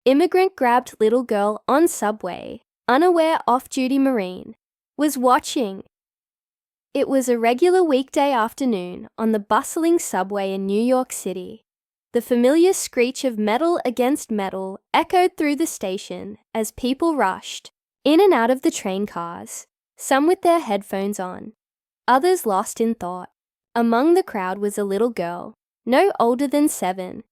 Immigrant grabbed little girl on subway, unaware off-duty Marine, was watching. It was a regular weekday afternoon on the bustling subway in New York City. The familiar screech of metal against metal echoed through the station as people rushed in and out of the train cars, some with their headphones on, others lost in thought. Among the crowd was a little girl, no older than 7,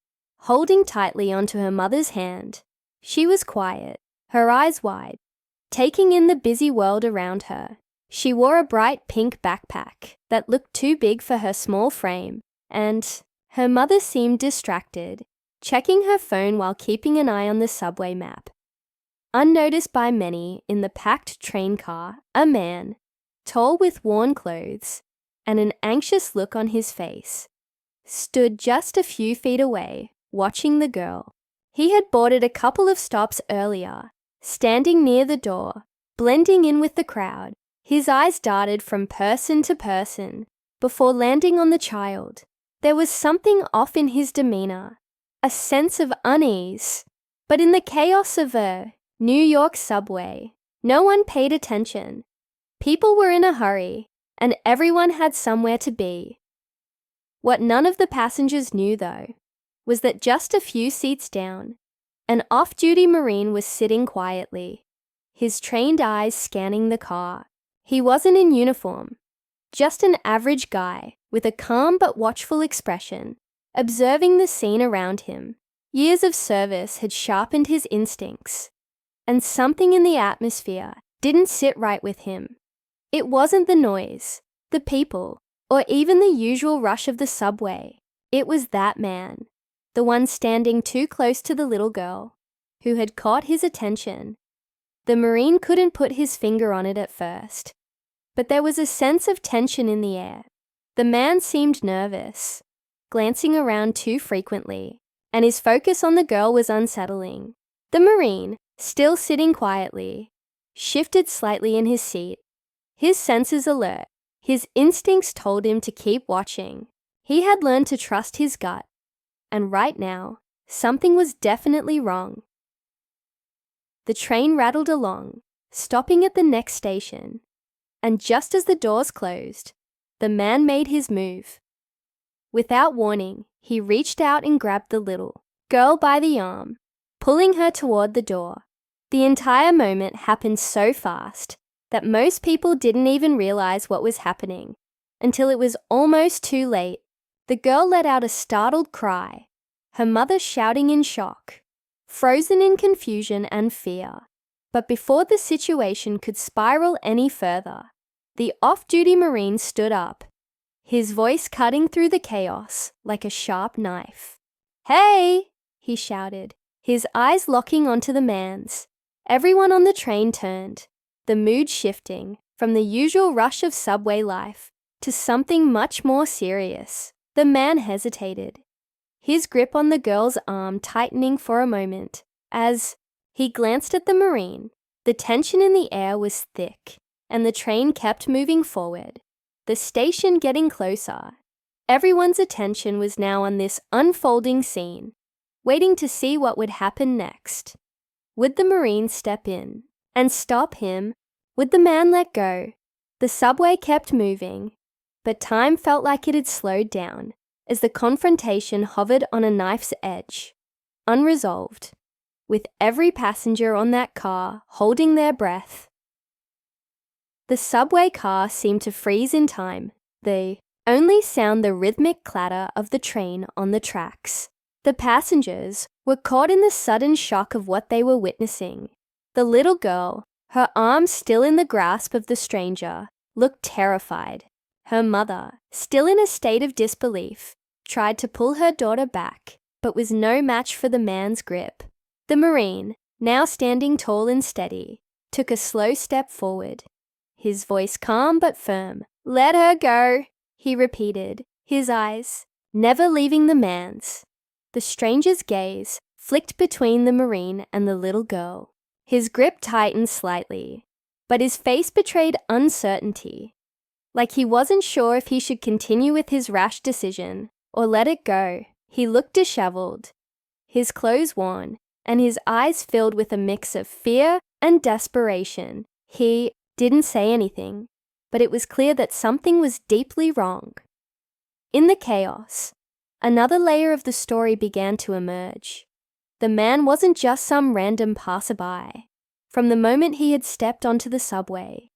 holding tightly onto her mother's hand. She was quiet, her eyes wide, taking in the busy world around her. She wore a bright pink backpack that looked too big for her small frame, and her mother seemed distracted, checking her phone while keeping an eye on the subway map. Unnoticed by many in the packed train car, a man, tall with worn clothes and an anxious look on his face, stood just a few feet away, watching the girl. He had boarded a couple of stops earlier, standing near the door, blending in with the crowd. His eyes darted from person to person before landing on the child. There was something off in his demeanor, a sense of unease. But in the chaos of a New York subway, no one paid attention. People were in a hurry, and everyone had somewhere to be. What none of the passengers knew, though, was that just a few seats down, an off-duty Marine was sitting quietly, his trained eyes scanning the car. He wasn't in uniform, just an average guy with a calm but watchful expression, observing the scene around him. Years of service had sharpened his instincts, and something in the atmosphere didn't sit right with him. It wasn't the noise, the people, or even the usual rush of the subway. It was that man, the one standing too close to the little girl, who had caught his attention. The Marine couldn't put his finger on it at first, but there was a sense of tension in the air. The man seemed nervous, glancing around too frequently, and his focus on the girl was unsettling. The Marine, still sitting quietly, shifted slightly in his seat, his senses alert. His instincts told him to keep watching. He had learned to trust his gut, and right now, something was definitely wrong. The train rattled along, stopping at the next station, and just as the doors closed, the man made his move. Without warning, he reached out and grabbed the little girl by the arm, pulling her toward the door. The entire moment happened so fast that most people didn't even realize what was happening until it was almost too late. The girl let out a startled cry, her mother shouting in shock, frozen in confusion and fear. But before the situation could spiral any further, the off-duty Marine stood up, his voice cutting through the chaos like a sharp knife. "Hey!" he shouted, his eyes locking onto the man's. Everyone on the train turned, the mood shifting from the usual rush of subway life to something much more serious. The man hesitated, his grip on the girl's arm tightening for a moment. As he glanced at the Marine, the tension in the air was thick, and the train kept moving forward, the station getting closer. Everyone's attention was now on this unfolding scene, waiting to see what would happen next. Would the Marine step in and stop him? Would the man let go? The subway kept moving, but time felt like it had slowed down as the confrontation hovered on a knife's edge, unresolved, with every passenger on that car holding their breath. The subway car seemed to freeze in time, the only sound the rhythmic clatter of the train on the tracks. The passengers were caught in the sudden shock of what they were witnessing. The little girl, her arms still in the grasp of the stranger, looked terrified. Her mother, still in a state of disbelief, tried to pull her daughter back, but was no match for the man's grip. The Marine, now standing tall and steady, took a slow step forward, his voice calm but firm. "Let her go," he repeated, his eyes never leaving the man's. The stranger's gaze flicked between the Marine and the little girl. His grip tightened slightly, but his face betrayed uncertainty, like he wasn't sure if he should continue with his rash decision or let it go. He looked disheveled, his clothes worn, and his eyes filled with a mix of fear and desperation. He didn't say anything, but it was clear that something was deeply wrong. In the chaos, another layer of the story began to emerge. The man wasn't just some random passerby. From the moment he had stepped onto the subway,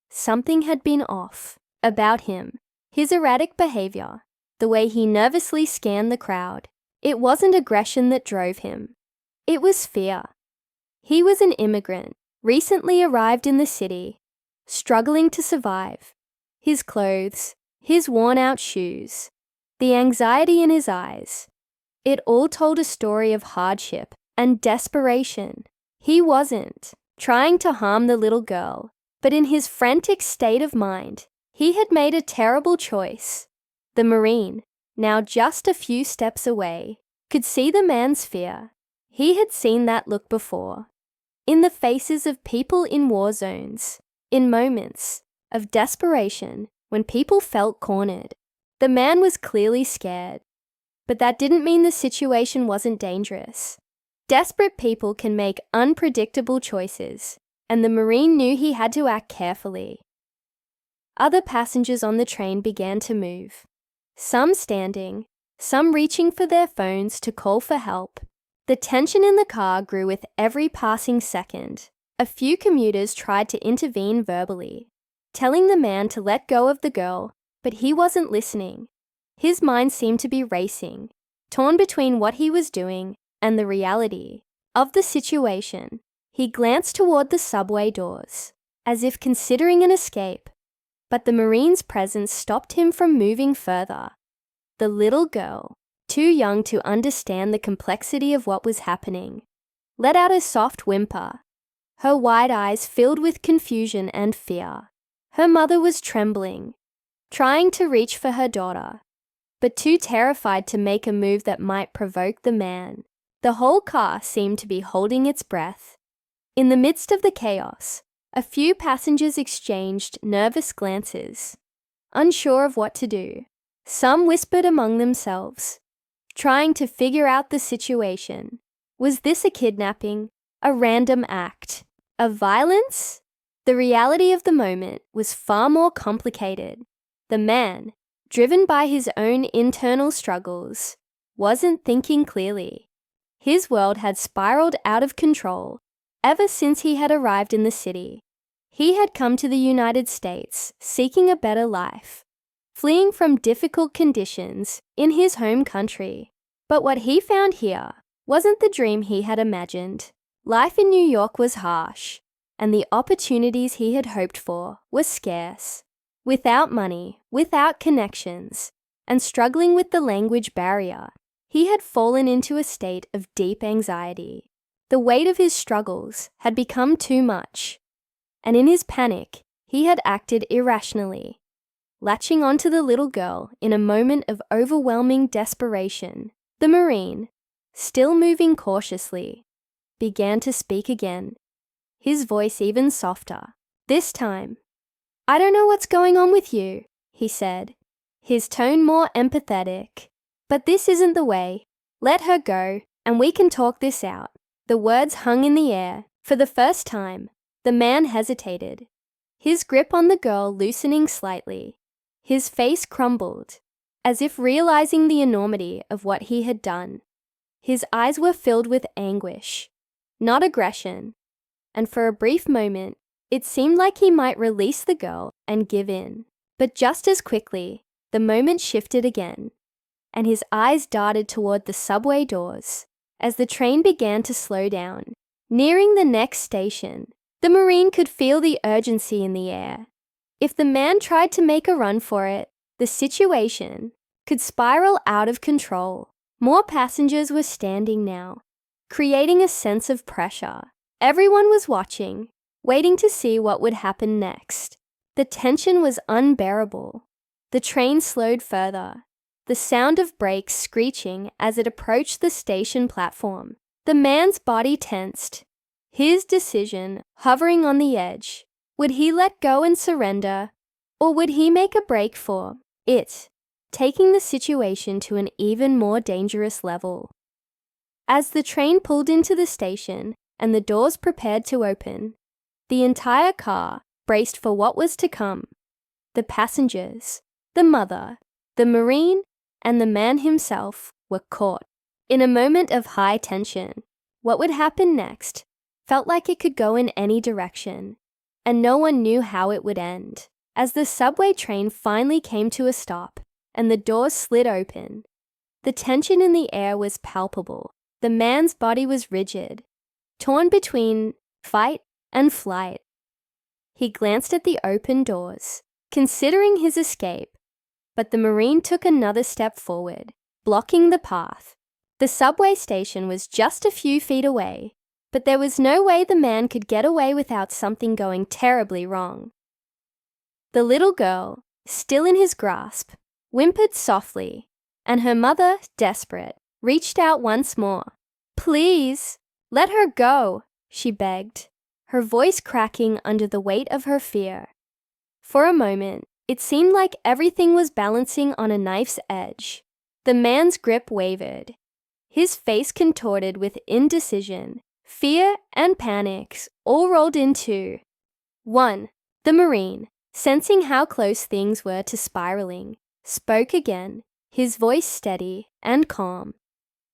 something had been off about him. His erratic behavior, the way he nervously scanned the crowd. It wasn't aggression that drove him. It was fear. He was an immigrant, recently arrived in the city, struggling to survive. His clothes, his worn-out shoes, the anxiety in his eyes. It all told a story of hardship and desperation. He wasn't trying to harm the little girl, but in his frantic state of mind, he had made a terrible choice. The Marine, now just a few steps away, could see the man's fear. He had seen that look before, in the faces of people in war zones, in moments of desperation when people felt cornered. The man was clearly scared, but that didn't mean the situation wasn't dangerous. Desperate people can make unpredictable choices, and the Marine knew he had to act carefully. Other passengers on the train began to move, some standing, some reaching for their phones to call for help. The tension in the car grew with every passing second. A few commuters tried to intervene verbally, telling the man to let go of the girl, but he wasn't listening. His mind seemed to be racing, torn between what he was doing and the reality of the situation. He glanced toward the subway doors, as if considering an escape, but the Marine's presence stopped him from moving further. The little girl, too young to understand the complexity of what was happening, let out a soft whimper, her wide eyes filled with confusion and fear. Her mother was trembling, trying to reach for her daughter, but too terrified to make a move that might provoke the man. The whole car seemed to be holding its breath. In the midst of the chaos, a few passengers exchanged nervous glances, unsure of what to do. Some whispered among themselves, trying to figure out the situation. Was this a kidnapping, a random act of violence? The reality of the moment was far more complicated. The man, driven by his own internal struggles, wasn't thinking clearly. His world had spiraled out of control ever since he had arrived in the city. He had come to the United States seeking a better life, fleeing from difficult conditions in his home country. But what he found here wasn't the dream he had imagined. Life in New York was harsh, and the opportunities he had hoped for were scarce. Without money, without connections, and struggling with the language barrier, he had fallen into a state of deep anxiety. The weight of his struggles had become too much, and in his panic, he had acted irrationally, latching onto the little girl in a moment of overwhelming desperation. The Marine, still moving cautiously, began to speak again, his voice even softer. This time, "I don't know what's going on with you," he said, his tone more empathetic. "But this isn't the way. Let her go, and we can talk this out." The words hung in the air. For the first time, the man hesitated, his grip on the girl loosening slightly. His face crumbled, as if realizing the enormity of what he had done. His eyes were filled with anguish, not aggression, and for a brief moment, it seemed like he might release the girl and give in. But just as quickly, the moment shifted again, and his eyes darted toward the subway doors as the train began to slow down. Nearing the next station, the Marine could feel the urgency in the air. If the man tried to make a run for it, the situation could spiral out of control. More passengers were standing now, creating a sense of pressure. Everyone was watching, waiting to see what would happen next. The tension was unbearable. The train slowed further, the sound of brakes screeching as it approached the station platform. The man's body tensed, his decision hovering on the edge. Would he let go and surrender, or would he make a break for it, taking the situation to an even more dangerous level? As the train pulled into the station and the doors prepared to open, the entire car braced for what was to come. The passengers, the mother, the Marine, and the man himself were caught. In a moment of high tension, what would happen next felt like it could go in any direction, and no one knew how it would end. As the subway train finally came to a stop and the doors slid open, the tension in the air was palpable. The man's body was rigid, torn between fight and flight. He glanced at the open doors, considering his escape, but the Marine took another step forward, blocking the path. The subway station was just a few feet away, but there was no way the man could get away without something going terribly wrong. The little girl, still in his grasp, whimpered softly, and her mother, desperate, reached out once more. "Please, let her go," she begged, her voice cracking under the weight of her fear. For a moment, it seemed like everything was balancing on a knife's edge. The man's grip wavered, his face contorted with indecision, fear, and panic all rolled into one. The Marine, sensing how close things were to spiraling, spoke again, his voice steady and calm,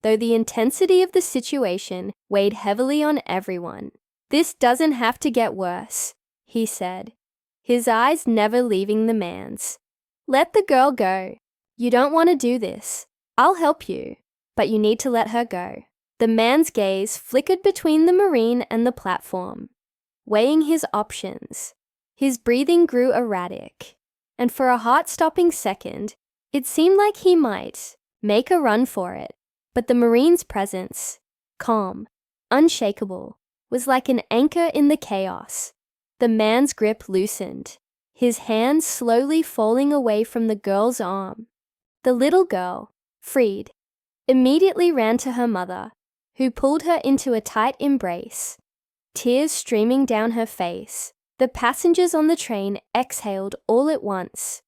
though the intensity of the situation weighed heavily on everyone. "This doesn't have to get worse," he said, his eyes never leaving the man's. "Let the girl go. You don't want to do this. I'll help you, but you need to let her go." The man's gaze flickered between the Marine and the platform, weighing his options. His breathing grew erratic, and for a heart-stopping second, it seemed like he might make a run for it. But the Marine's presence, calm, unshakable, was like an anchor in the chaos. The man's grip loosened, his hand slowly falling away from the girl's arm. The little girl, freed, immediately ran to her mother, who pulled her into a tight embrace, tears streaming down her face. The passengers on the train exhaled all at once,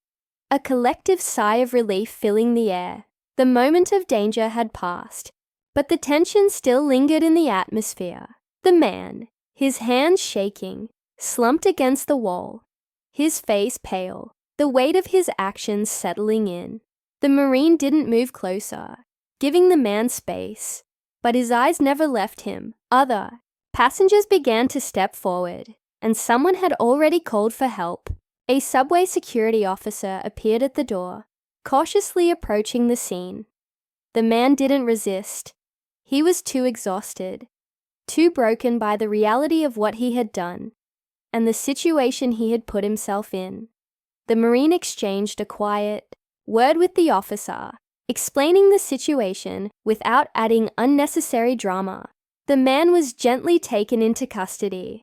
a collective sigh of relief filling the air. The moment of danger had passed, but the tension still lingered in the atmosphere. The man, his hands shaking, slumped against the wall, his face pale, the weight of his actions settling in. The Marine didn't move closer, giving the man space, but his eyes never left him. Other passengers began to step forward, and someone had already called for help. A subway security officer appeared at the door, cautiously approaching the scene. The man didn't resist. He was too exhausted, too broken by the reality of what he had done, and the situation he had put himself in. The Marine exchanged a quiet word with the officer, explaining the situation without adding unnecessary drama. The man was gently taken into custody.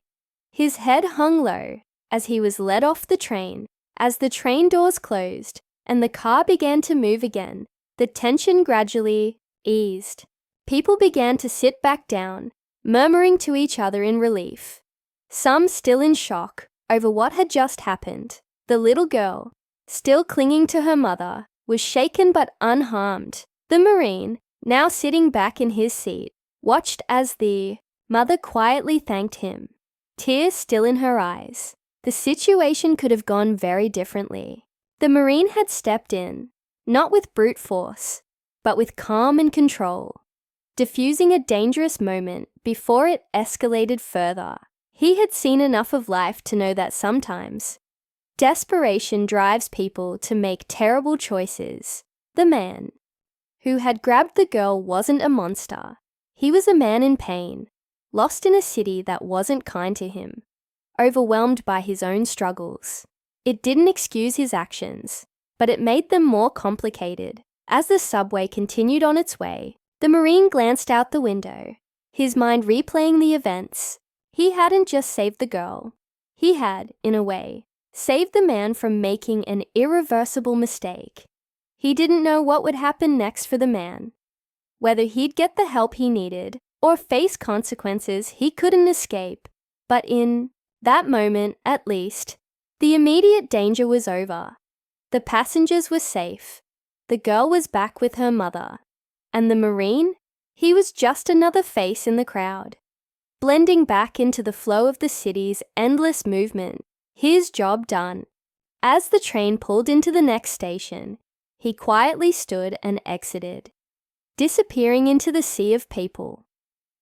His head hung low as he was led off the train. As the train doors closed and the car began to move again, the tension gradually eased. People began to sit back down, murmuring to each other in relief, some still in shock over what had just happened. The little girl, still clinging to her mother, was shaken but unharmed. The Marine, now sitting back in his seat, watched as the mother quietly thanked him, tears still in her eyes. The situation could have gone very differently. The Marine had stepped in, not with brute force, but with calm and control, diffusing a dangerous moment before it escalated further. He had seen enough of life to know that sometimes desperation drives people to make terrible choices. The man who had grabbed the girl wasn't a monster. He was a man in pain, lost in a city that wasn't kind to him, overwhelmed by his own struggles. It didn't excuse his actions, but it made them more complicated. As the subway continued on its way, the Marine glanced out the window, his mind replaying the events. He hadn't just saved the girl. He had, in a way, saved the man from making an irreversible mistake. He didn't know what would happen next for the man, whether he'd get the help he needed or face consequences he couldn't escape. But in that moment, at least, the immediate danger was over. The passengers were safe, the girl was back with her mother, and the Marine, He was just another face in the crowd, blending back into the flow of the city's endless movement. His job done. As the train pulled into the next station, he quietly stood and exited, disappearing into the sea of people,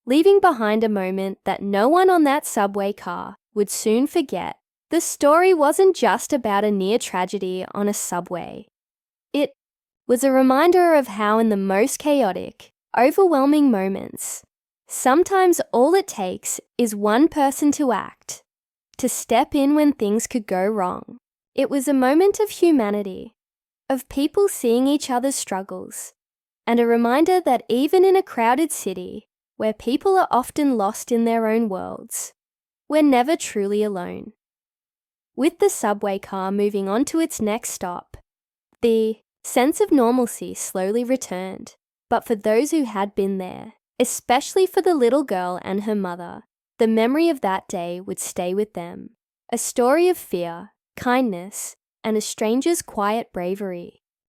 leaving behind a moment that no one on that subway car would soon forget. The story wasn't just about a near tragedy on a subway. It was a reminder of how in the most chaotic, overwhelming moments, sometimes all it takes is one person to act, to step in when things could go wrong. It was a moment of humanity, of people seeing each other's struggles, and a reminder that even in a crowded city, where people are often lost in their own worlds, we're never truly alone. With the subway car moving on to its next stop, the sense of normalcy slowly returned. But for those who had been there, especially for the little girl and her mother, the memory of that day would stay with them. A story of fear, kindness, and a stranger's quiet bravery.